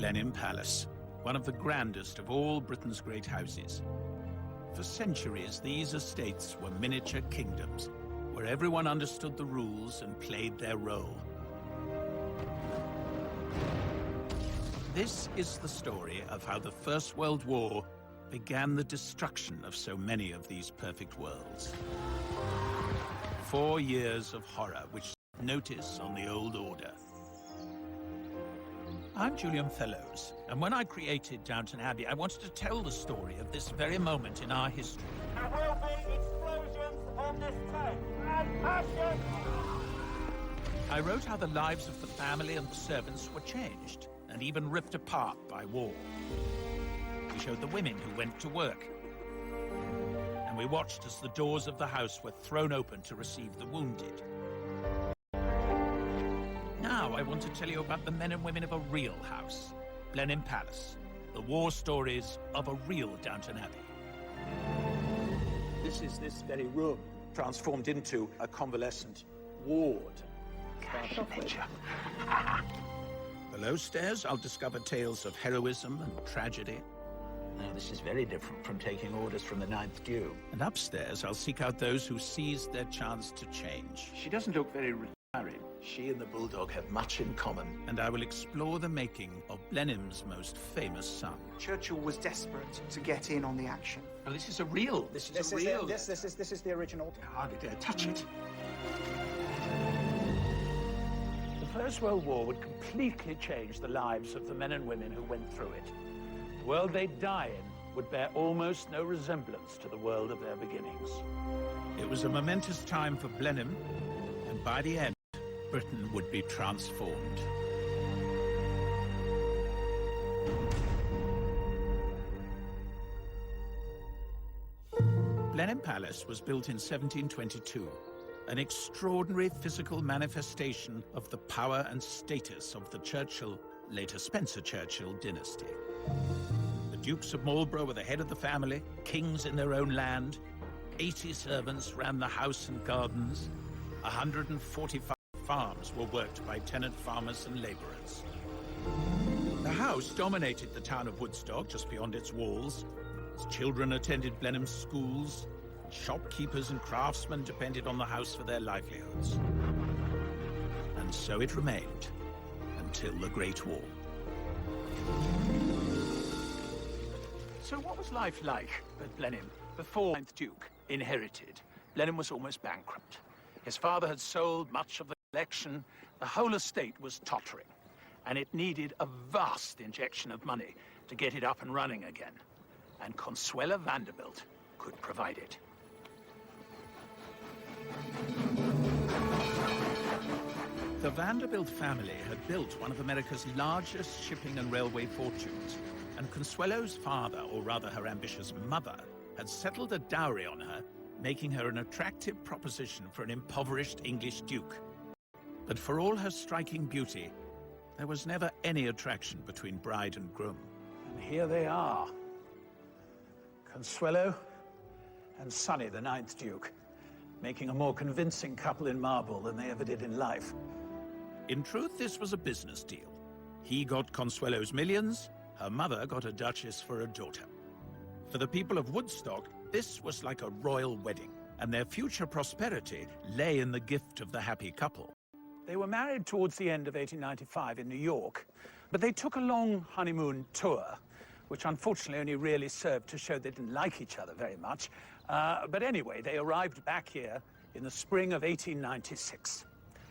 Blenheim Palace, one of the grandest of all Britain's great houses. For centuries, these estates were miniature kingdoms, where everyone understood the rules and played their role. This is the story of how the First World War began the destruction of so many of these perfect worlds. 4 years of horror which notice on the old order. I'm Julian Phillips, and when I created Downton Abbey, I wanted to tell the story of this very moment in our history. There will be explosions on this tape, and passion! I wrote how the lives of the family and the servants were changed, and even ripped apart by war. We showed the women who went to work, and we watched as the doors of the house were thrown open to receive the wounded. Now I want to tell you about the men and women of a real house, Blenheim Palace, the war stories of a real Downton Abbey. This is this very room, transformed into a convalescent ward. Below stairs, I'll discover tales of heroism and tragedy. Now, this is very different from taking orders from the Ninth Duke. And upstairs, I'll seek out those who seized their chance to change. She doesn't look very retiring. She and the Bulldog have much in common. And I will explore the making of Blenheim's most famous son. Churchill was desperate to get in on the action. Oh, this is a real. This is real. This is the original. I hardly dare touch it. The First World War would completely change the lives of the men and women who went through it. The world they'd die in would bear almost no resemblance to the world of their beginnings. It was a momentous time for Blenheim, and by the end, Britain would be transformed. Blenheim Palace was built in 1722. An extraordinary physical manifestation of the power and status of the Churchill, later Spencer Churchill dynasty. The Dukes of Marlborough were the head of the family, kings in their own land. 80 servants ran the house and gardens. 145 farms were worked by tenant farmers and labourers. The house dominated the town of Woodstock, just beyond its walls. Its children attended Blenheim schools. Shopkeepers and craftsmen depended on the house for their livelihoods. And so it remained until the Great War. So what was life like at Blenheim before the Ninth Duke inherited? Blenheim was almost bankrupt. His father had sold much of the collection. The whole estate was tottering, and it needed a vast injection of money to get it up and running again. And Consuela Vanderbilt could provide it. The Vanderbilt family had built one of America's largest shipping and railway fortunes, and Consuelo's father, or rather her ambitious mother, had settled a dowry on her, making her an attractive proposition for an impoverished English duke. But for all her striking beauty, there was never any attraction between bride and groom. And here they are, Consuelo and Sonny, the Ninth Duke, making a more convincing couple in marble than they ever did in life. In truth, this was a business deal. He got Consuelo's millions, her mother got a duchess for a daughter. For the people of Woodstock, this was like a royal wedding, and their future prosperity lay in the gift of the happy couple. They were married towards the end of 1895 in New York, but they took a long honeymoon tour, which unfortunately only really served to show they didn't like each other very much. But anyway, they arrived back here in the spring of 1896.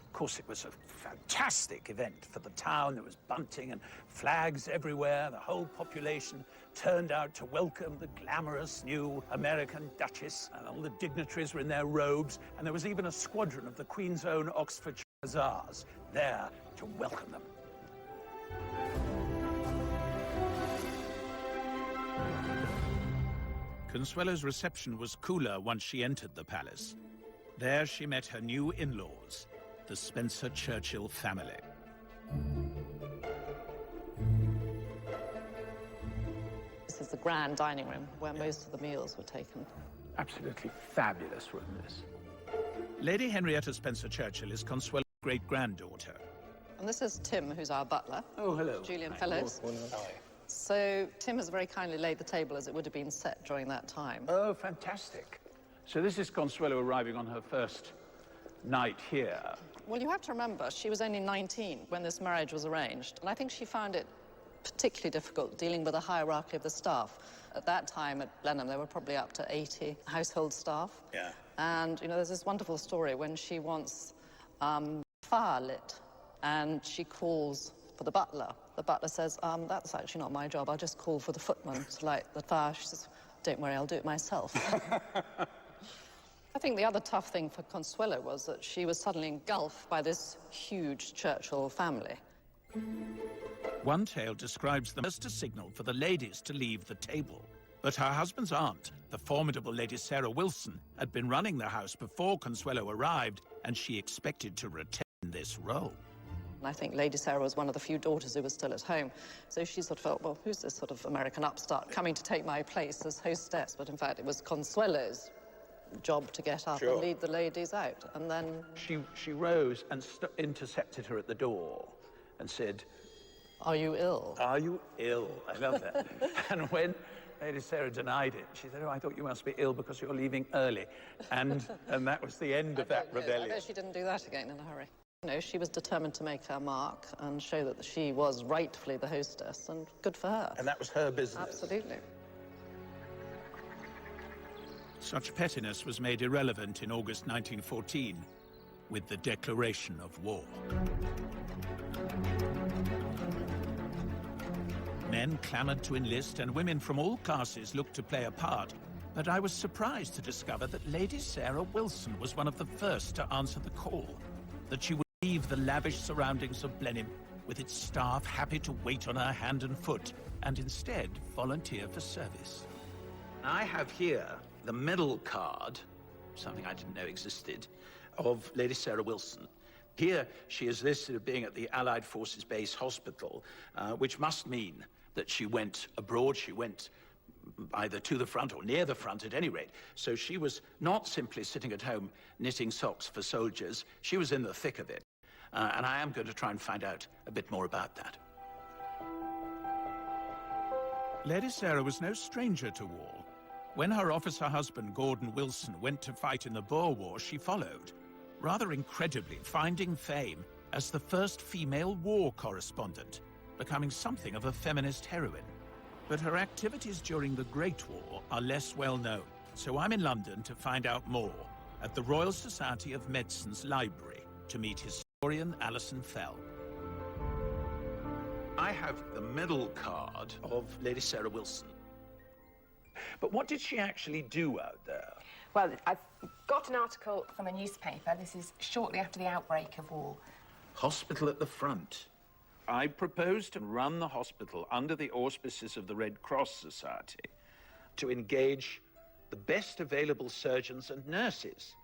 Of course, it was a fantastic event for the town. There was bunting and flags everywhere. The whole population turned out to welcome the glamorous new American Duchess, and all the dignitaries were in their robes, and there was even a squadron of the Queen's own Oxfordshire Hussars there to welcome them. Consuelo's reception was cooler once she entered the palace. There she met her new in-laws, the Spencer Churchill family. This is the grand dining room where most of the meals were taken. Absolutely fabulous room, this. Lady Henrietta Spencer Churchill is Consuelo's great-granddaughter. And this is Tim, who's our butler. Oh, hello. Julian Phillips. So Tim has very kindly laid the table as it would have been set during that time. Oh, fantastic. So this is Consuelo arriving on her first night here. Well, you have to remember, she was only 19 when this marriage was arranged, and I think she found it particularly difficult dealing with the hierarchy of the staff. At that time at Blenheim, there were probably up to 80 household staff. Yeah. And, you know, there's this wonderful story when she wants fire lit, and she calls for the butler. The butler says, that's actually not my job. I'll just call for the footman to light the fire. She says, don't worry, I'll do it myself. I think the other tough thing for Consuelo was that she was suddenly engulfed by this huge Churchill family. One tale describes them as a signal for the ladies to leave the table. But her husband's aunt, the formidable Lady Sarah Wilson, had been running the house before Consuelo arrived, and she expected to retain this role. And I think Lady Sarah was one of the few daughters who was still at home. So she sort of felt, well, who's this sort of American upstart coming to take my place as hostess? But in fact, it was Consuelo's job to get up and lead the ladies out. And then She rose and intercepted her at the door and said, are you ill? are you ill? I love that. And when Lady Sarah denied it, she said, oh, I thought you must be ill because you're leaving early. And that was the end of that rebellion. I bet she didn't do that again in a hurry. You know, she was determined to make her mark and show that she was rightfully the hostess, and good for her. And that was her business. Absolutely. Such pettiness was made irrelevant in August 1914 with the declaration of war. Men clamored to enlist, and women from all classes looked to play a part. But I was surprised to discover that Lady Sarah Wilson was one of the first to answer the call, that she would leave the lavish surroundings of Blenheim with its staff happy to wait on her hand and foot, and instead volunteer for service. I have here the medal card, something I didn't know existed, of Lady Sarah Wilson. Here she is listed as being at the Allied Forces Base Hospital, which must mean that she went abroad. She went either to the front or near the front at any rate. So she was not simply sitting at home knitting socks for soldiers. She was in the thick of it. And I am going to try and find out a bit more about that. Lady Sarah was no stranger to war. When her officer husband, Gordon Wilson, went to fight in the Boer War, she followed, rather incredibly finding fame as the first female war correspondent, becoming something of a feminist heroine. But her activities during the Great War are less well known, so I'm in London to find out more at the Royal Society of Medicine's library to meet historian Alison Fell. I have the medal card of Lady Sarah Wilson. But what did she actually do out there? Well, I've got an article from a newspaper. This is shortly after the outbreak of war. Hospital at the front. I proposed to run the hospital under the auspices of the Red Cross Society to engage the best available surgeons and nurses.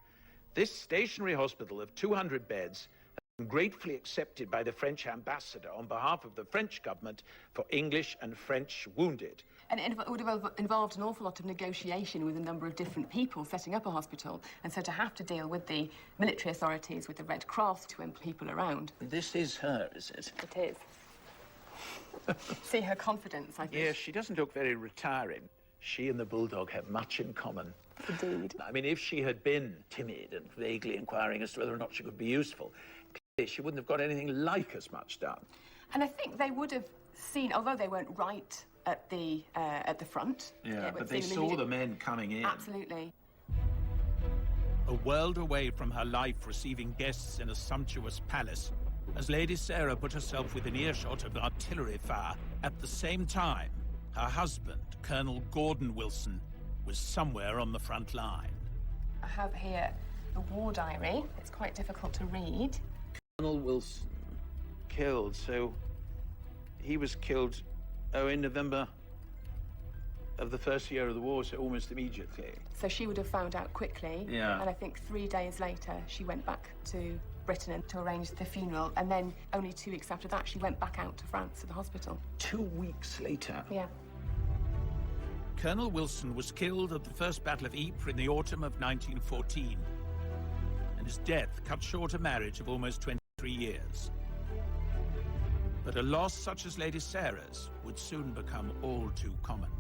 This stationary hospital of 200 beds has been gratefully accepted by the French ambassador on behalf of the French government for English and French wounded. And it would have involved an awful lot of negotiation with a number of different people setting up a hospital, and so to have to deal with the military authorities, with the Red Cross, to employ people around. This is her, is it? It is. See her confidence, I think. Yes, she doesn't look very retiring. She and the bulldog have much in common. Indeed. I mean, if she had been timid and vaguely inquiring as to whether or not she could be useful, clearly she wouldn't have got anything like as much done. And I think they would have seen, although they weren't right at the front. Yeah, but they saw the men coming in. Absolutely. A world away from her life receiving guests in a sumptuous palace, as Lady Sarah put herself within earshot of artillery fire, at the same time, her husband, Colonel Gordon Wilson, was somewhere on the front line. I have here the war diary. It's quite difficult to read. Colonel Wilson, killed, so he was killed, in November of the first year of the war, so almost immediately. So she would have found out quickly. Yeah. And I think 3 days later, she went back to Britain and to arrange the funeral. And then only 2 weeks after that, she went back out to France to the hospital. 2 weeks later? Yeah. Colonel Wilson was killed at the First Battle of Ypres in the autumn of 1914. And his death cut short a marriage of almost 23 years. But a loss such as Lady Sarah's would soon become all too common.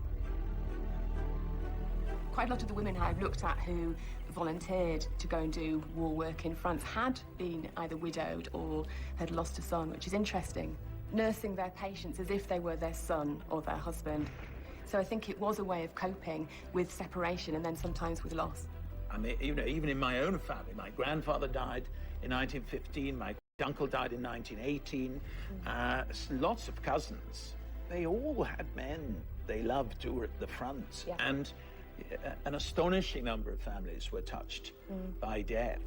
Quite a lot of the women I've looked at who volunteered to go and do war work in France had been either widowed or had lost a son, which is interesting. Nursing their patients as if they were their son or their husband. So I think it was a way of coping with separation and then sometimes with loss. I mean, you know, even in my own family, my grandfather died in 1915, my uncle died in 1918, lots of cousins. They all had men they loved who were at the front. Yeah. And an astonishing number of families were touched by death.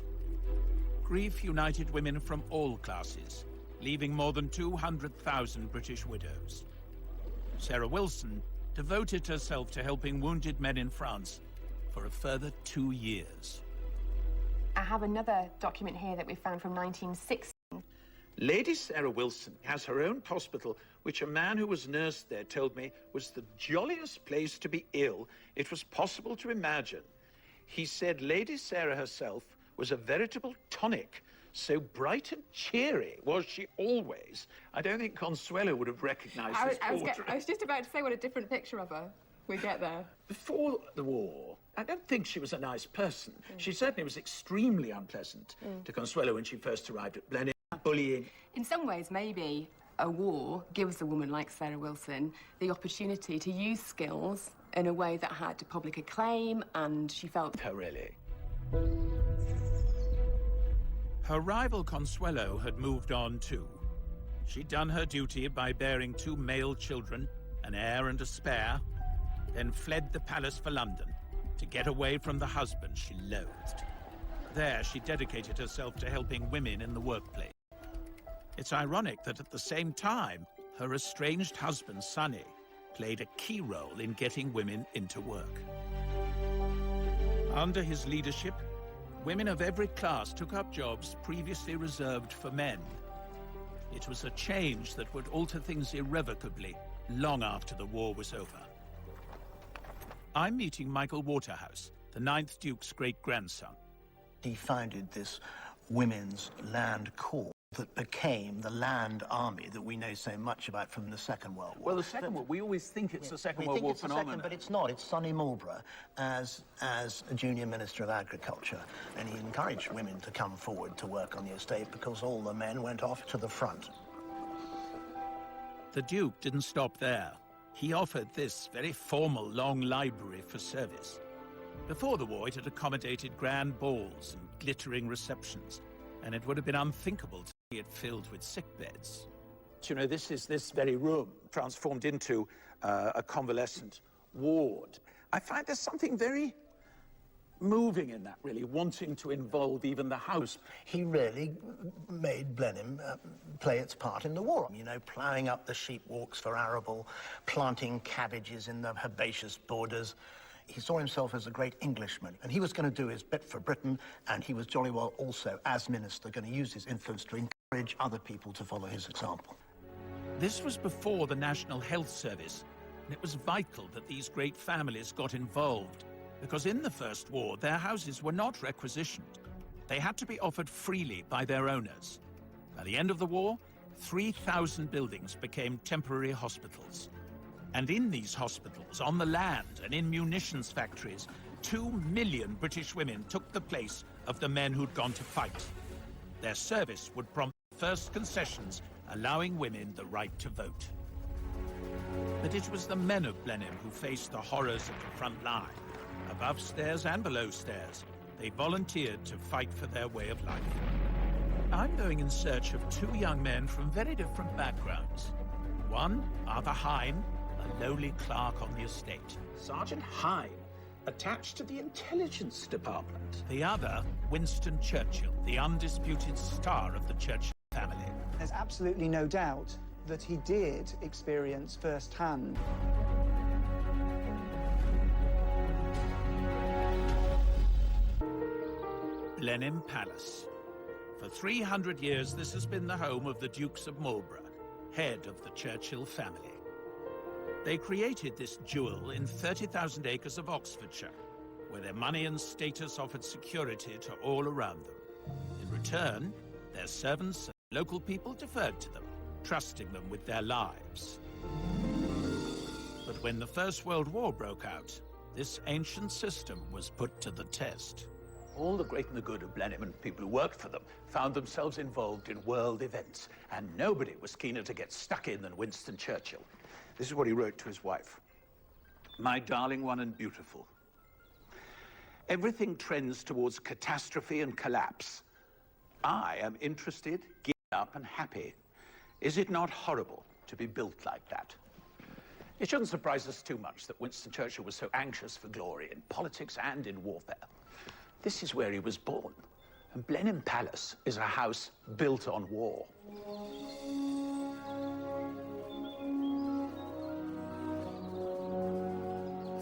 Grief united women from all classes, leaving more than 200,000 British widows. Sarah Wilson devoted herself to helping wounded men in France for a further 2 years. I have another document here that we found from 1960. Lady Sarah Wilson has her own hospital, which a man who was nursed there told me was the jolliest place to be ill it was possible to imagine. He said Lady Sarah herself was a veritable tonic. So bright and cheery was she always. I don't think Consuelo would have recognized this portrait. I was just about to say what a different picture of her. We get there. Before the war, I don't think she was a nice person. She certainly was extremely unpleasant to Consuelo when she first arrived at Blenheim, bullying. In some ways, maybe a war gives a woman like Sarah Wilson the opportunity to use skills in a way that had public acclaim, and she felt... Her, really. Her rival Consuelo had moved on too. She'd done her duty by bearing 2 male children, an heir and a spare, then fled the palace for London to get away from the husband she loathed. There, she dedicated herself to helping women in the workplace. It's ironic that at the same time, her estranged husband, Sonny, played a key role in getting women into work. Under his leadership, women of every class took up jobs previously reserved for men. It was a change that would alter things irrevocably long after the war was over. I'm meeting Michael Waterhouse, the 9th Duke's great-grandson. He founded this women's land corps that became the land army that we know so much about from the Second World War. Well, the Second War, we always think it's a Second World War phenomenon. But it's not. It's Sonny Marlborough as a junior Minister of Agriculture, and he encouraged women to come forward to work on the estate because all the men went off to the front. The Duke didn't stop there. He offered this very formal long library for service. Before the war, it had accommodated grand balls and glittering receptions, and it would have been unthinkable to see it filled with sick beds. You know, this is this very room transformed into a convalescent ward. I find there's something very moving in that, really, wanting to involve even the house. He really made Blenheim play its part in the war. You know, ploughing up the sheep walks for arable, planting cabbages in the herbaceous borders. He saw himself as a great Englishman, and he was going to do his bit for Britain, and he was jolly well also, as minister, going to use his influence to encourage other people to follow his example. This was before the National Health Service, and it was vital that these great families got involved, because in the First War, their houses were not requisitioned. They had to be offered freely by their owners. By the end of the war, 3,000 buildings became temporary hospitals. And in these hospitals, on the land and in munitions factories, 2 million British women took the place of the men who'd gone to fight. Their service would prompt first concessions, allowing women the right to vote. But it was the men of Blenheim who faced the horrors of the front line. Above stairs and below stairs, they volunteered to fight for their way of life. I'm going in search of 2 young men from very different backgrounds. One, Arthur Hine, a lowly clerk on the estate. Sergeant Hine, attached to the intelligence department. The other, Winston Churchill, the undisputed star of the Churchill family. There's absolutely no doubt that he did experience firsthand Blenheim Palace. For 300 years, this has been the home of the Dukes of Marlborough, head of the Churchill family. They created this jewel in 30,000 acres of Oxfordshire, where their money and status offered security to all around them. In return, their servants and local people deferred to them, entrusting them with their lives. But when the First World War broke out, this ancient system was put to the test. All the great and the good of Blenheim and people who worked for them found themselves involved in world events, and nobody was keener to get stuck in than Winston Churchill. This is what he wrote to his wife. My darling one and beautiful, everything trends towards catastrophe and collapse. I am interested, geared up and happy. Is it not horrible to be built like that? It shouldn't surprise us too much that Winston Churchill was so anxious for glory in politics and in warfare. This is where he was born, and Blenheim Palace is a house built on war.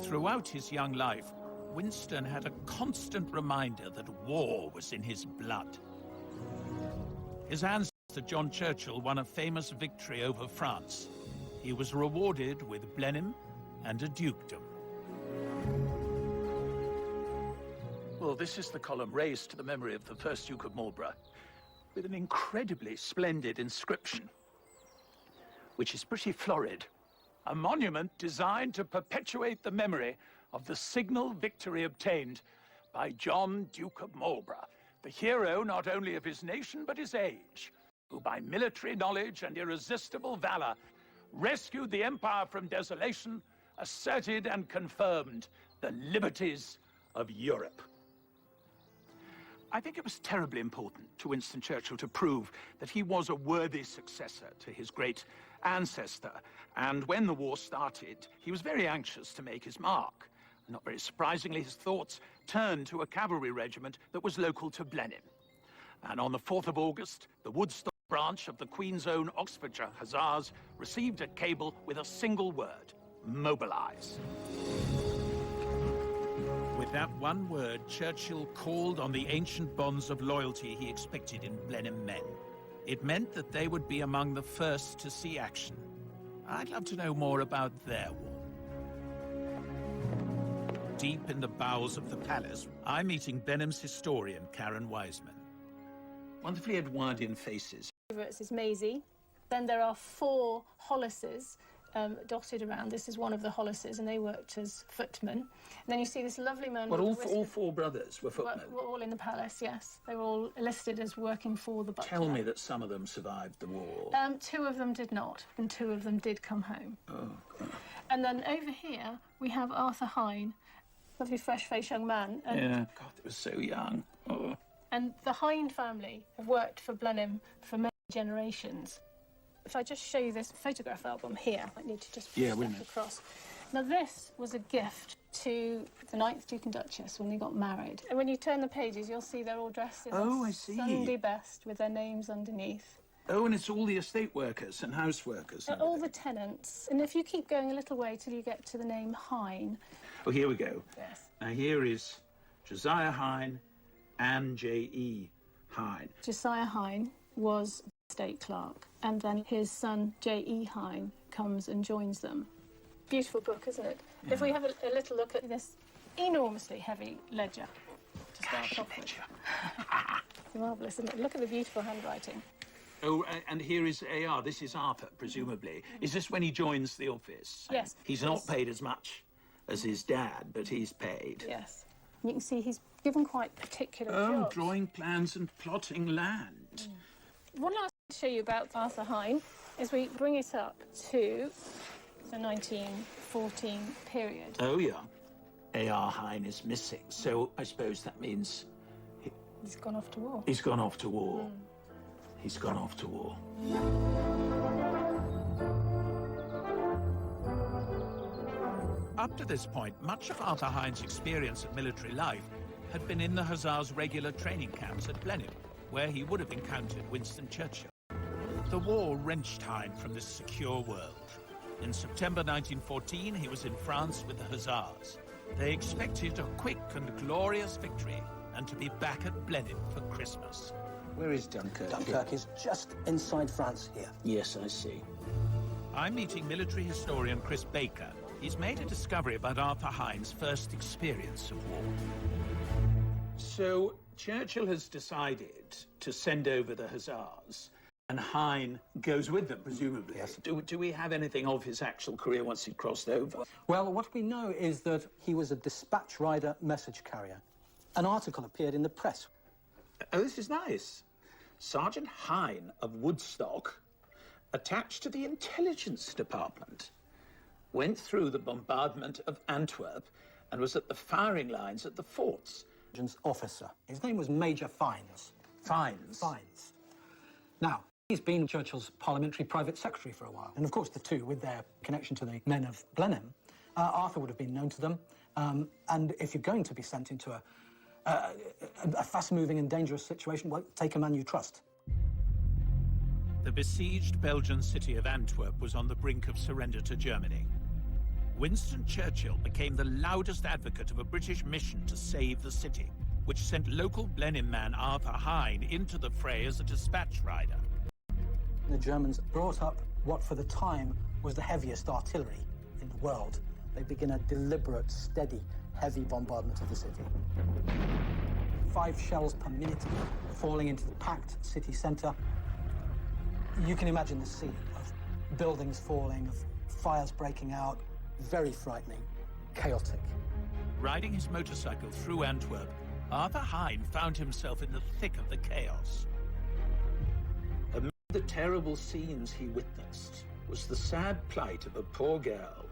Throughout his young life, Winston had a constant reminder that war was in his blood. His ancestor John Churchill won a famous victory over France. He was rewarded with Blenheim and a dukedom. Well, this is the column raised to the memory of the first Duke of Marlborough, with an incredibly splendid inscription, which is pretty florid. A monument designed to perpetuate the memory of the signal victory obtained by John, Duke of Marlborough, the hero not only of his nation but his age, who by military knowledge and irresistible valor rescued the empire from desolation, asserted and confirmed the liberties of Europe. I think it was terribly important to Winston Churchill to prove that he was a worthy successor to his great ancestor. And when the war started, he was very anxious to make his mark. Not very surprisingly, his thoughts turned to a cavalry regiment that was local to Blenheim. And on the 4th of August, the Woodstock branch of the Queen's Own Oxfordshire Hussars received a cable with a single word: mobilize. With that one word, Churchill called on the ancient bonds of loyalty he expected in Blenheim men. It meant that they would be among the first to see action. I'd love to know more about their war. Deep in the bowels of the palace, I'm meeting Blenheim's historian, Karen Wiseman. Wonderfully Edwardian faces. This is Maisie. Then there are 4 Hollises dotted around. This is one of the Hollises, and they worked as footmen. And then you see this lovely man. But all 4 brothers were footmen? Were all in the palace, yes. They were all listed as working for the butler. Tell me that some of them survived the war. 2 of them did not, and 2 of them did come home. Oh, God. And then over here, we have Arthur Hine, lovely fresh-faced young man. And yeah, God, they were so young. Oh. And the Hine family have worked for Blenheim for many generations. If I just show you this photograph album here, I need to just push that across. Now, this was a gift to the 9th Duke and Duchess when they got married. And when you turn the pages, you'll see they're all dressed in Sunday best with their names underneath. Oh, and it's all the estate workers and house workers. And all the tenants. And if you keep going a little way till you get to the name Hine. Oh, here we go. Yes. Now, here is Josiah Hine and J.E. Hine. Josiah Hine was estate clerk, and then his son J.E. Hine comes and joins them. Beautiful book, isn't it? Yeah. If we have a little look at this enormously heavy ledger to start off with. It's marvellous, isn't it? Look at the beautiful handwriting. Oh, and here is A.R. This is Arthur, presumably. Is this when he joins the office? Yes. He's not paid as much as his dad, but he's paid. Yes. You can see he's given quite particular jobs. Drawing plans and plotting land. One last thing to show you about Arthur Hine is we bring it up to the 1914 period. Oh, yeah. A.R. Hine is missing, so I suppose that means... He's gone off to war. He's gone off to war. He's gone off to war. Up to this point, much of Arthur Hine's experience of military life had been in the Hussars' regular training camps at Blenheim, where he would have encountered Winston Churchill. The war wrenched Hine from this secure world. In September 1914, he was in France with the Hussars. They expected a quick and glorious victory and to be back at Blenheim for Christmas. Where is Dunkirk? Dunkirk is just inside France here. Yes, I see. I'm meeting military historian Chris Baker. He's made a discovery about Arthur Hine's first experience of war. So Churchill has decided to send over the Hussars And Hine goes with them, presumably. Yes. Do we have anything of his actual career once he'd crossed over? Well, what we know is that he was a dispatch rider message carrier. An article appeared in the press. Oh, this is nice. Sergeant Hine of Woodstock, attached to the intelligence department, went through the bombardment of Antwerp and was at the firing lines at the forts. Officer. His name was Major Fines. Fines? Fines. Now, he's been Churchill's parliamentary private secretary for a while. And of course, the two, with their connection to the men of Blenheim, Arthur would have been known to them. And if you're going to be sent into a fast-moving and dangerous situation, well, take a man you trust. The besieged Belgian city of Antwerp was on the brink of surrender to Germany. Winston Churchill became the loudest advocate of a British mission to save the city, which sent local Blenheim man Arthur Hine into the fray as a dispatch rider. The Germans brought up what for the time was the heaviest artillery in the world. They begin a deliberate, steady, heavy bombardment of the city. 5 shells per minute falling into the packed city centre. You can imagine the scene of buildings falling, of fires breaking out. Very frightening, chaotic. Riding his motorcycle through Antwerp, Arthur Hine found himself in the thick of the chaos. Amid the terrible scenes he witnessed was the sad plight of a poor girl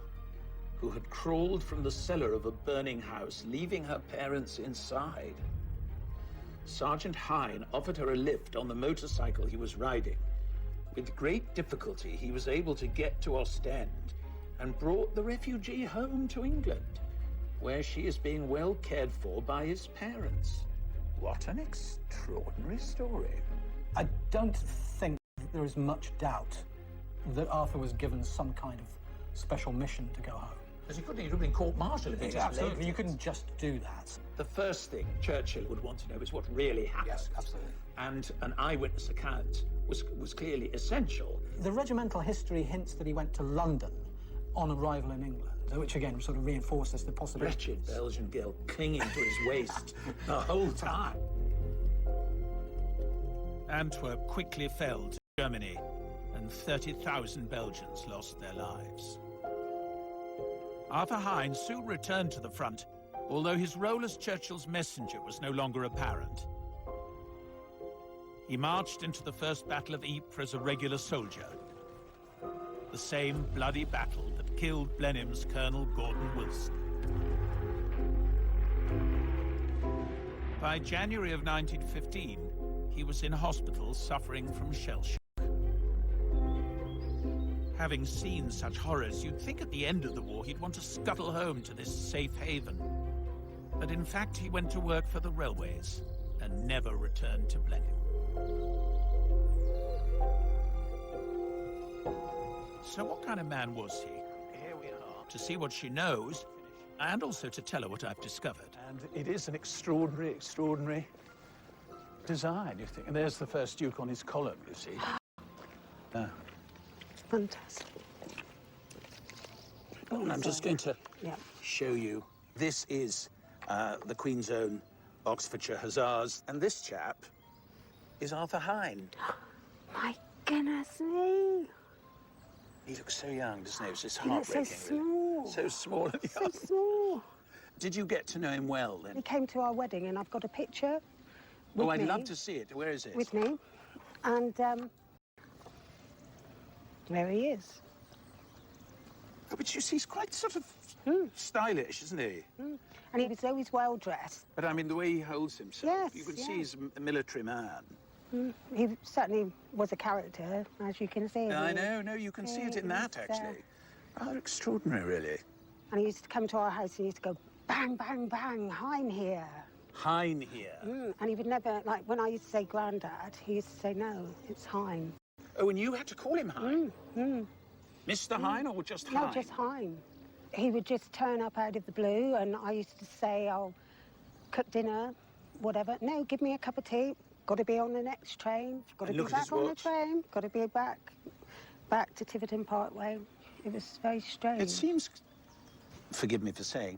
who had crawled from the cellar of a burning house, leaving her parents inside. Sergeant Hine offered her a lift on the motorcycle he was riding. With great difficulty, he was able to get to Ostend and brought the refugee home to England, where she is being well cared for by his parents. What an extraordinary story. I don't think there is much doubt that Arthur was given some kind of special mission to go home. Because he couldn't have been court-martialed. Absolutely, you couldn't just do that. The first thing Churchill would want to know is what really happened. Yes, absolutely. And an eyewitness account was clearly essential. The regimental history hints that he went to London on arrival in England, which again sort of reinforces the possibility. Wretched Belgian girl clinging to his waist the whole time. Antwerp quickly fell to Germany, and 30,000 Belgians lost their lives. Arthur Hine soon returned to the front, although his role as Churchill's messenger was no longer apparent. He marched into the First Battle of Ypres as a regular soldier, the same bloody battle that killed Blenheim's Colonel Gordon Wilson. By January of 1915, he was in hospital suffering from shell shock. Having seen such horrors, you'd think at the end of the war he'd want to scuttle home to this safe haven. But in fact, he went to work for the railways and never returned to Blenheim. So what kind of man was he? Here we are. To see what she knows, and also to tell her what I've discovered. And it is an extraordinary, extraordinary design, you think. And there's the first Duke on his column, you see. Fantastic. And I'm just going to show you. This is the Queen's Own Oxfordshire Hussars. And this chap is Arthur Hine. My goodness me. He looks so young, doesn't he? It's just He looks so heartbreaking. Really. small. So small and So young. small. Did you get to know him well, then? He came to our wedding, and I've got a picture with Oh, I'd me, love to see it. Where is it? with me. And there he is. Oh, but you see, he's quite sort of stylish, isn't he? And he was always well dressed. But I mean, the way he holds himself, Yes, you can see yes. he's a military man. He certainly was a character, as you can see. I know, no, you can see it in that, actually. Rather extraordinary, really. And he used to come to our house and he used to go, bang, bang, bang, Hine here. Hine here. And he would never, like, when I used to say Grandad, he used to say, no, it's Hine. Oh, and you had to call him Hine? Mr. Hine or just Hine? No, just Hine. He would just turn up out of the blue, and I used to say, I'll cook dinner, whatever. No, give me a cup of tea. Got to be on the next train. Got to be back on the train. Got to be back to Tiverton Parkway. It was very strange. It seems, forgive me for saying,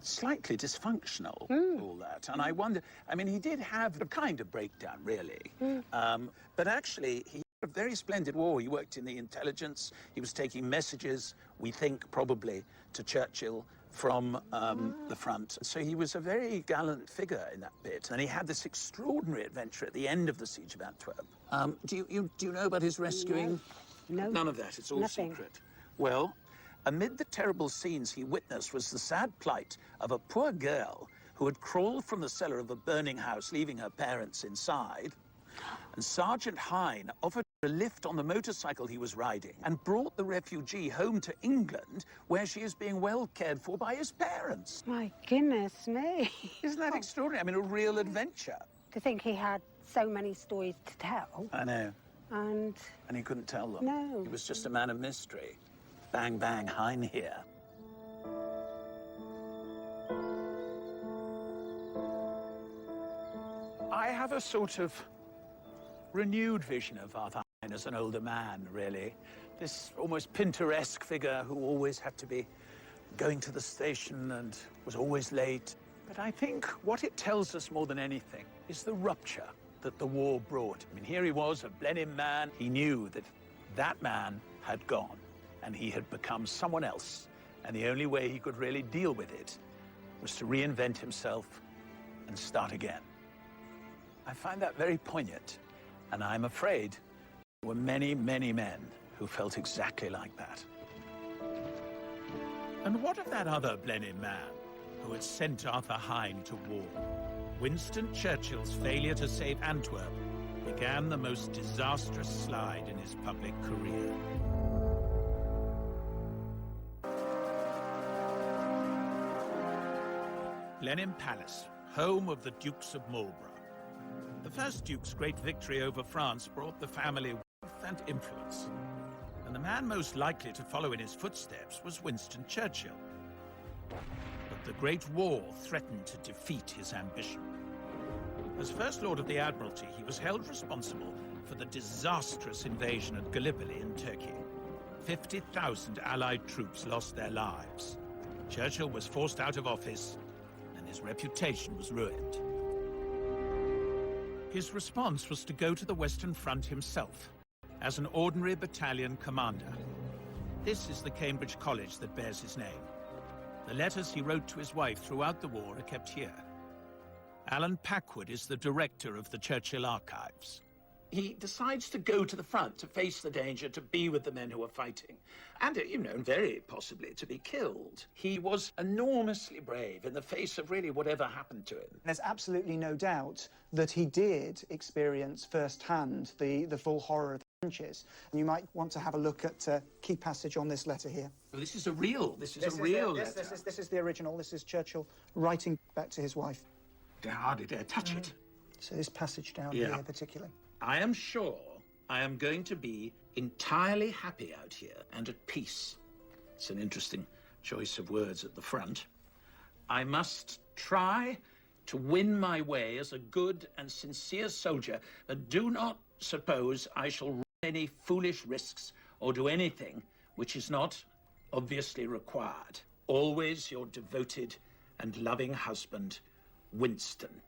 slightly dysfunctional, all that. And I wonder, I mean, he did have a kind of breakdown, really. But actually, he A very splendid war. He worked in the intelligence. He was taking messages, we think, probably, to Churchill from the front. So he was a very gallant figure in that bit. And he had this extraordinary adventure at the end of the siege of Antwerp. Do you know about his rescuing? No. None of that. It's all Nothing. secret. Well, amid the terrible scenes he witnessed was the sad plight of a poor girl who had crawled from the cellar of a burning house, leaving her parents inside. And Sergeant Hine offered a lift on the motorcycle he was riding and brought the refugee home to England, where she is being well cared for by his parents. My goodness me. Isn't that extraordinary? I mean, a real adventure. To think he had so many stories to tell. I know. And he couldn't tell them. No. He was just a man of mystery. Bang, bang, Hine here. I have a sort of renewed vision of Arthur Hine as an older man, really. This almost Pinteresque figure who always had to be going to the station and was always late. But I think what it tells us more than anything is the rupture that the war brought. I mean, here he was, a Blenheim man. He knew that that man had gone and he had become someone else. And the only way he could really deal with it was to reinvent himself and start again. I find that very poignant. And I'm afraid there were many, many men who felt exactly like that. And what of that other Blenheim man who had sent Arthur Hine to war? Winston Churchill's failure to save Antwerp began the most disastrous slide in his public career. Blenheim Palace, home of the Dukes of Marlborough. The first Duke's great victory over France brought the family wealth and influence, and the man most likely to follow in his footsteps was Winston Churchill. But the Great War threatened to defeat his ambition. As First Lord of the Admiralty, he was held responsible for the disastrous invasion at Gallipoli in Turkey. 50,000 Allied troops lost their lives. Churchill was forced out of office, and his reputation was ruined. His response was to go to the Western Front himself, as an ordinary battalion commander. This is the Cambridge College that bears his name. The letters he wrote to his wife throughout the war are kept here. Alan Packwood is the director of the Churchill Archives. He decides to go to the front, to face the danger, to be with the men who are fighting. And, very possibly to be killed. He was enormously brave in the face of really whatever happened to him. There's absolutely no doubt that he did experience firsthand the full horror of the trenches. And you might want to have a look at a key passage on this letter here. Well, this is a real letter. This is the original. This is Churchill writing back to his wife. I hardly dare touch it. So this passage down here particularly. I am sure I am going to be entirely happy out here and at peace. It's an interesting choice of words at the front. I must try to win my way as a good and sincere soldier, but do not suppose I shall run any foolish risks or do anything which is not obviously required. Always your devoted and loving husband, Winston.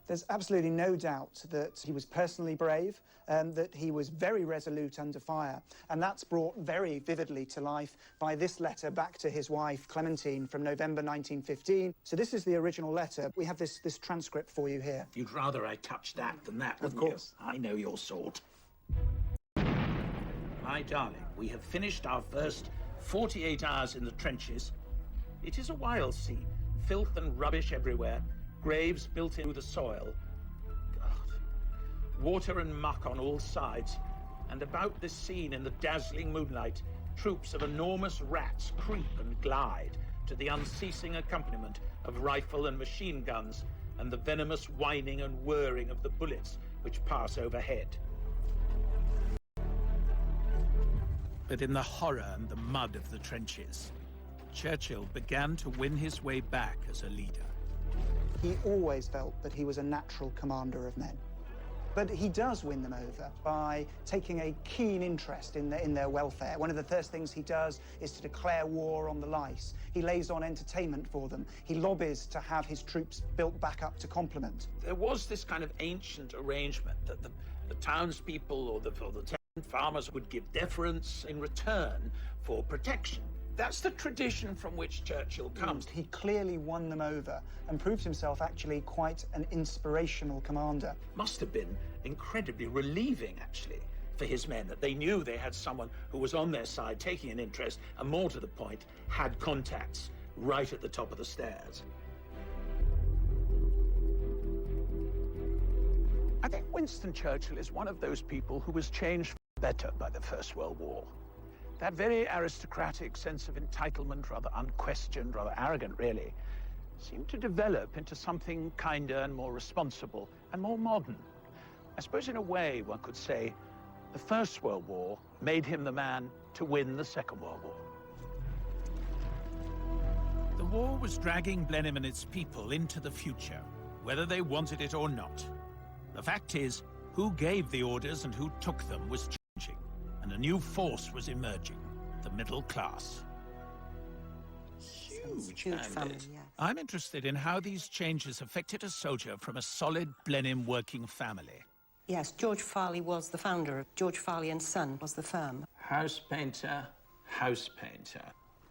There's absolutely no doubt that he was personally brave, that he was very resolute under fire, and that's brought very vividly to life by this letter back to his wife, Clementine, from November 1915. So this is the original letter. We have this transcript for you here. You'd rather I touched that than that, wouldn't you? Of course. I know your sort. My darling, we have finished our first 48 hours in the trenches. It is a wild scene. Filth and rubbish everywhere. Graves built into the soil. God. Water and muck on all sides. And about this scene in the dazzling moonlight, troops of enormous rats creep and glide to the unceasing accompaniment of rifle and machine guns and the venomous whining and whirring of the bullets which pass overhead. But in the horror and the mud of the trenches, Churchill began to win his way back as a leader. He always felt that he was a natural commander of men. But he does win them over by taking a keen interest in their welfare. One of the first things he does is to declare war on the lice. He lays on entertainment for them. He lobbies to have his troops built back up to complement. There was this kind of ancient arrangement that the townspeople or the Farmers would give deference in return for protection. That's the tradition from which Churchill comes. He clearly won them over and proved himself actually quite an inspirational commander. Must have been incredibly relieving, actually, for his men, that they knew they had someone who was on their side, taking an interest, and more to the point, had contacts right at the top of the stairs. I think Winston Churchill is one of those people who was changed for the better by the First World War. That very aristocratic sense of entitlement, rather unquestioned, rather arrogant, really, seemed to develop into something kinder and more responsible and more modern. I suppose in a way one could say the First World War made him the man to win the Second World War. The war was dragging Blenheim and its people into the future, whether they wanted it or not. The fact is, who gave the orders and who took them was changing, and a new force was emerging, the middle class. Huge family, yeah. I'm interested in how these changes affected a soldier from a solid Blenheim working family. Yes, George Farley was the founder. George Farley and Son was the firm. House painter, house painter.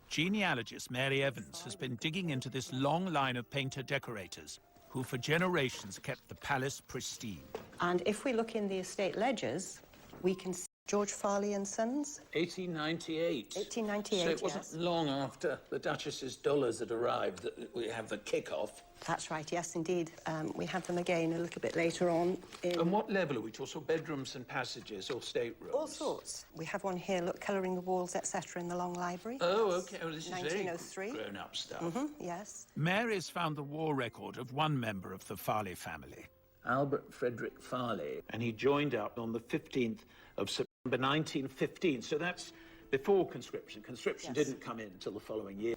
Genealogist Mary Evans has been digging into this long line of painter-decorators who for generations kept the palace pristine. And if we look in the estate ledgers, we can see George Farley and Sons. 1898. 1898, So it wasn't yes. long after the Duchess's dollars had arrived that we have the kick-off. That's right, yes, indeed. We had them again a little bit later on. And what level are we talking? So bedrooms and passages or staterooms? All sorts. We have one here, look, colouring the walls, etc., in the long library. Oh, OK. Oh, this is 1903. very grown-up stuff. Yes. Mary's found the war record of one member of the Farley family. Albert Frederick Farley, and he joined up on the 15th of September 1915. So that's before conscription. Conscription Yes. didn't come in until the following year.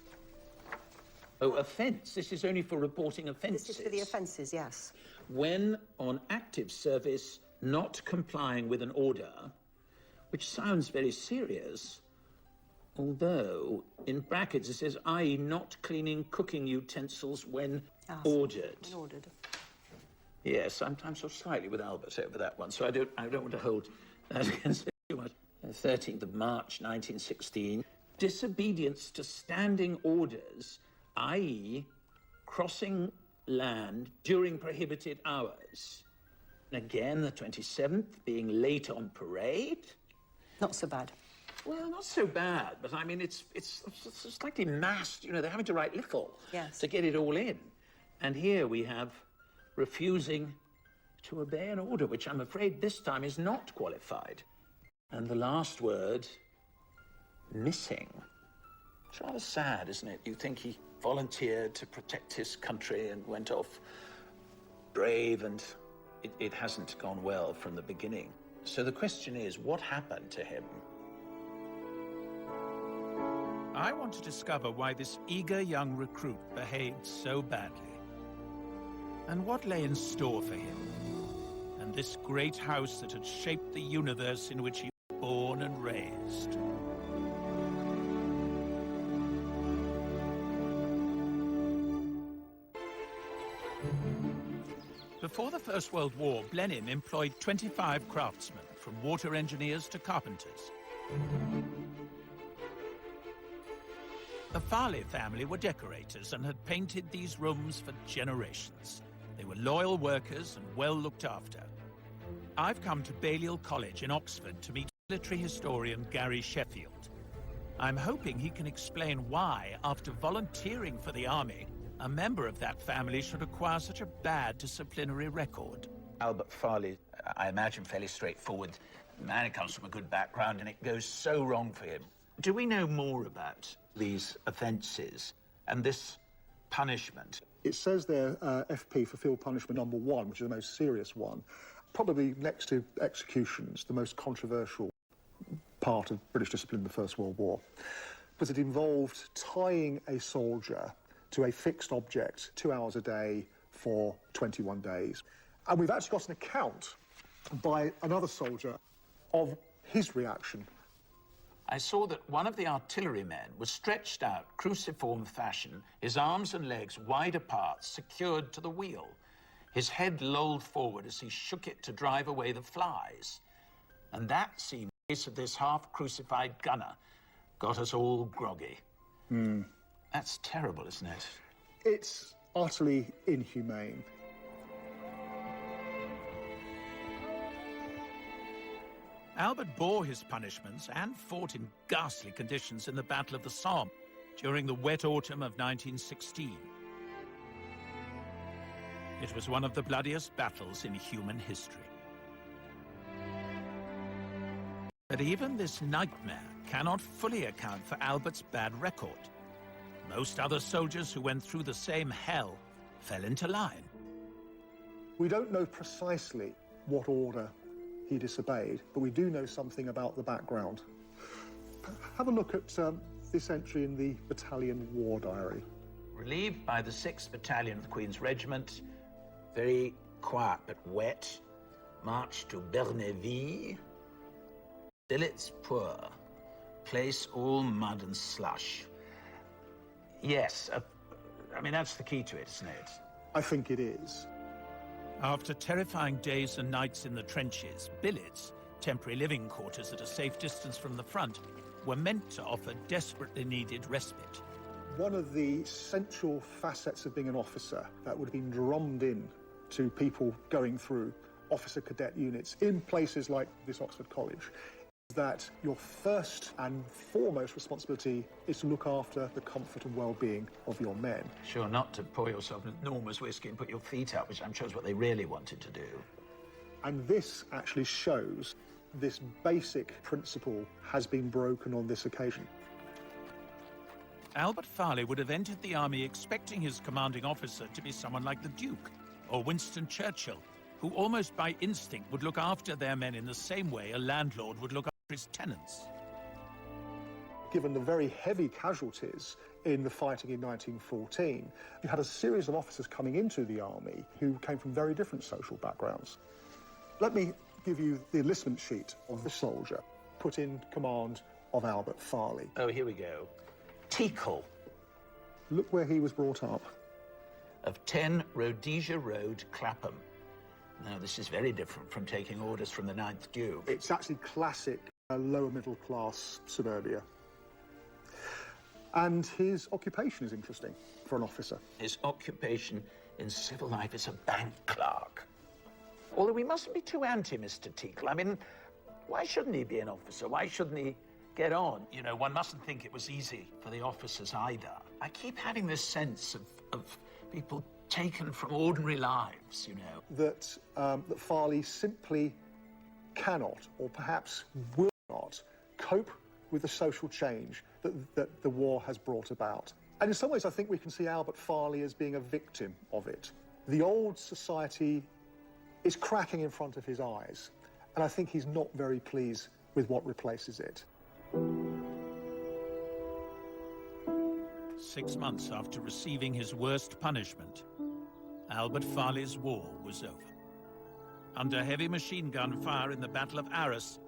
Oh, offence. This is only for reporting offences. This is for the offences, yes. When on active service, not complying with an order, which sounds very serious, although in brackets it says, i.e. not cleaning cooking utensils when ordered. When ordered. Yes, I'm sort of slightly with Albert over that one, so I don't want to hold that against him too much. 13th of March, 1916. Disobedience to standing orders, i.e. crossing land during prohibited hours. And again, the 27th, being late on parade. Not so bad. Well, not so bad, but I mean, it's slightly massed. You know, they're having to write little to get it all in. And here we have refusing to obey an order, which I'm afraid this time is not qualified. And the last word, missing. It's rather sad, isn't it? You think he volunteered to protect his country and went off brave, and it hasn't gone well from the beginning. So the question is, what happened to him? I want to discover why this eager young recruit behaved so badly, and what lay in store for him, and this great house that had shaped the universe in which he was born and raised. Before the First World War, Blenheim employed 25 craftsmen, from water engineers to carpenters. The Farley family were decorators and had painted these rooms for generations. They were loyal workers and well looked after. I've come to Balliol College in Oxford to meet military historian Gary Sheffield. I'm hoping he can explain why, after volunteering for the army, a member of that family should acquire such a bad disciplinary record. Albert Farley, I imagine, fairly straightforward. The man comes from a good background, and it goes so wrong for him. Do we know more about these offences and this punishment? It says there, FP for field punishment number 1, which is the most serious one. Probably next to executions, the most controversial part of British discipline in the First World War, because it involved tying a soldier to a fixed object 2 hours a day for 21 days. And we've actually got an account by another soldier of his reaction. I saw that one of the artillerymen was stretched out, cruciform fashion, his arms and legs wide apart, secured to the wheel. His head lolled forward as he shook it to drive away the flies. And that seemed Of this half-crucified gunner got us all groggy. That's terrible, isn't it? It's utterly inhumane. Albert bore his punishments and fought in ghastly conditions in the Battle of the Somme during the wet autumn of 1916. It was one of the bloodiest battles in human history. But even this nightmare cannot fully account for Albert's bad record. Most other soldiers who went through the same hell fell into line. We don't know precisely what order he disobeyed, but we do know something about the background. Have a look at this entry in the battalion war diary. Relieved by the 6th Battalion of the Queen's Regiment, very quiet but wet, marched to Berneville, billets poor, place all mud and slush. Yes, I mean, that's the key to it, isn't it? I think it is. After terrifying days and nights in the trenches, billets, temporary living quarters at a safe distance from the front, were meant to offer desperately needed respite. One of the central facets of being an officer that would have been drummed in to people going through officer cadet units in places like this Oxford College is that your first and foremost responsibility is to look after the comfort and well-being of your men. Sure, not to pour yourself an enormous whiskey and put your feet up, which I'm sure is what they really wanted to do. And this actually shows this basic principle has been broken on this occasion. Albert Farley would have entered the army expecting his commanding officer to be someone like the Duke or Winston Churchill, who almost by instinct would look after their men in the same way a landlord would look after his tenants. Given the very heavy casualties in the fighting in 1914, you had a series of officers coming into the army who came from very different social backgrounds. Let me give you the enlistment sheet of the soldier put in command of Albert Farley. Oh, here we go. Teakle. Look where he was brought up. Of 10 Rhodesia Road, Clapham. Now, this is very different from taking orders from the 9th Duke. It's actually classic lower middle class suburbia. And his occupation is interesting for an officer. His occupation in civil life is a bank clerk. Although we mustn't be too anti Mr. Teakle. I mean, why shouldn't he be an officer? Why shouldn't he get on? You know, one mustn't think it was easy for the officers either. I keep having this sense of people taken from ordinary lives, you know. That Farley simply cannot, or perhaps will not, cope with the social change that the war has brought about. And in some ways, I think we can see Albert Farley as being a victim of it. The old society is cracking in front of his eyes, and I think he's not very pleased with what replaces it. 6 months after receiving his worst punishment, Albert Farley's war was over. Under heavy machine gun fire in the Battle of Arras,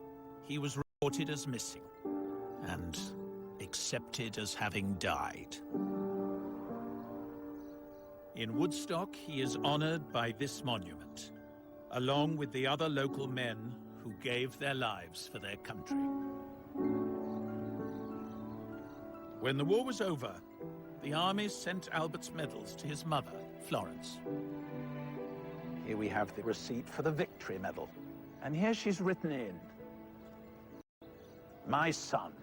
he was reported as missing and accepted as having died. In Woodstock, he is honored by this monument, along with the other local men who gave their lives for their country. When the war was over, the army sent Albert's medals to his mother, Florence. Here we have the receipt for the Victory Medal. And here she's written in, "My son,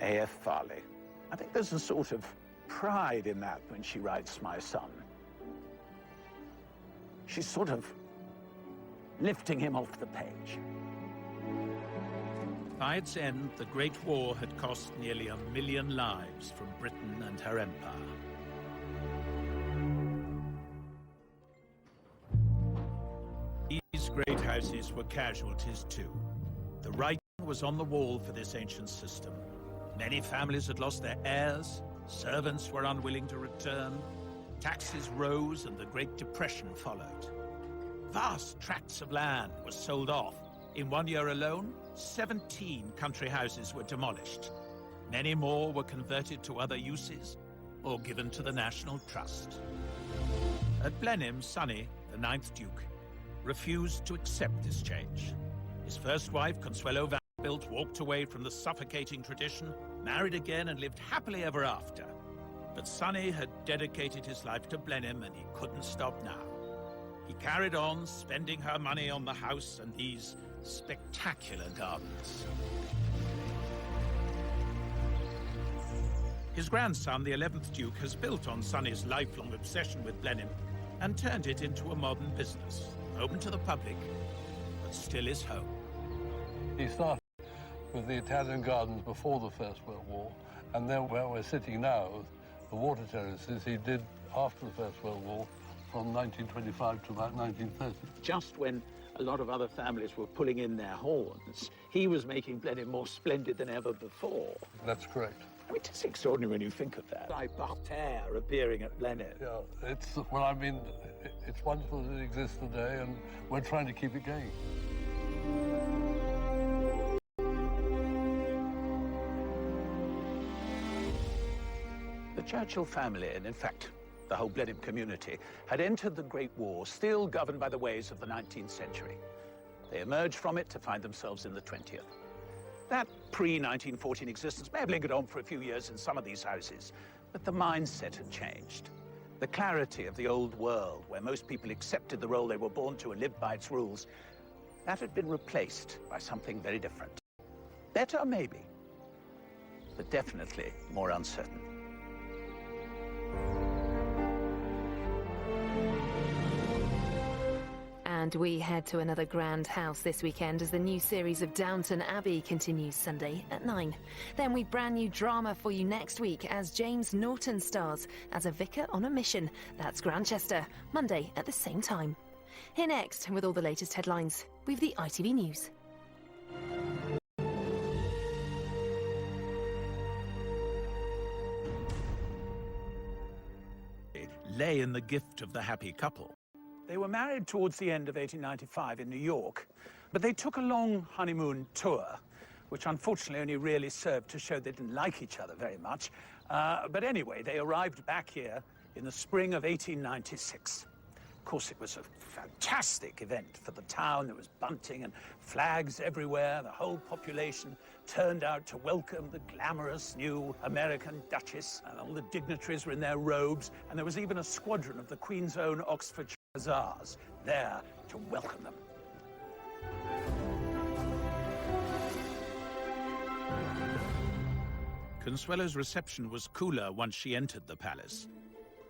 A.F. Farley." I think there's a sort of pride in that when she writes "my son." She's sort of lifting him off the page. By its end, the Great War had cost nearly 1 million lives from Britain and her empire. These great houses were casualties too. The writing was on the wall for this ancient system. Many families had lost their heirs, servants were unwilling to return, taxes rose and the Great Depression followed. Vast tracts of land were sold off. In 1 year alone, 17 country houses were demolished. Many more were converted to other uses or given to the National Trust. At Blenheim, Sonny, the 9th Duke, refused to accept this change. His first wife, Consuelo built walked away from the suffocating tradition, married again and lived happily ever after. But Sonny had dedicated his life to Blenheim and he couldn't stop now. He carried on spending her money on the house and these spectacular gardens. His grandson, the 11th Duke, has built on Sonny's lifelong obsession with Blenheim and turned it into a modern business, open to the public, but still his home. He started with the Italian gardens before the First World War, and then where we're sitting now, the water terraces, he did after the First World War, from 1925 to about 1930. Just when a lot of other families were pulling in their horns, he was making Blenheim more splendid than ever before. That's correct. I mean, it's extraordinary when you think of that. Like Barter appearing at Blenheim. Yeah, well, I mean, it's wonderful that it exists today, and we're trying to keep it going. The Churchill family, and in fact, the whole Blenheim community, had entered the Great War still governed by the ways of the 19th century. They emerged from it to find themselves in the 20th. That pre-1914 existence may have lingered on for a few years in some of these houses, but the mindset had changed. The clarity of the old world, where most people accepted the role they were born to and lived by its rules, that had been replaced by something very different. Better, maybe, but definitely more uncertain. And we head to another grand house this weekend as the new series of Downton Abbey continues Sunday at 9. Then we've brand new drama for you next week as James Norton stars as a vicar on a mission. That's Grantchester, Monday at the same time. Here next, with all the latest headlines, we've the ITV News. Lay in the gift of the happy couple. They were married towards the end of 1895 in New York, but they took a long honeymoon tour, which unfortunately only really served to show they didn't like each other very much. But anyway, they arrived back here in the spring of 1896. Of course, it was a fantastic event for the town. There was bunting and flags everywhere. The whole population turned out to welcome the glamorous new American Duchess, and all the dignitaries were in their robes, and there was even a squadron of the Queen's own Oxfordshire Hussars there to welcome them. Consuelo's reception was cooler once she entered the palace.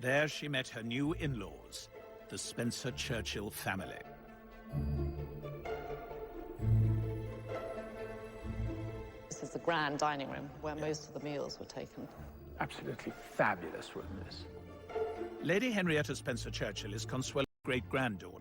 There she met her new in-laws, the Spencer-Churchill family. This is the grand dining room where most of the meals were taken. Absolutely fabulous room, this. Lady Henrietta Spencer-Churchill is Consuelo's great-granddaughter.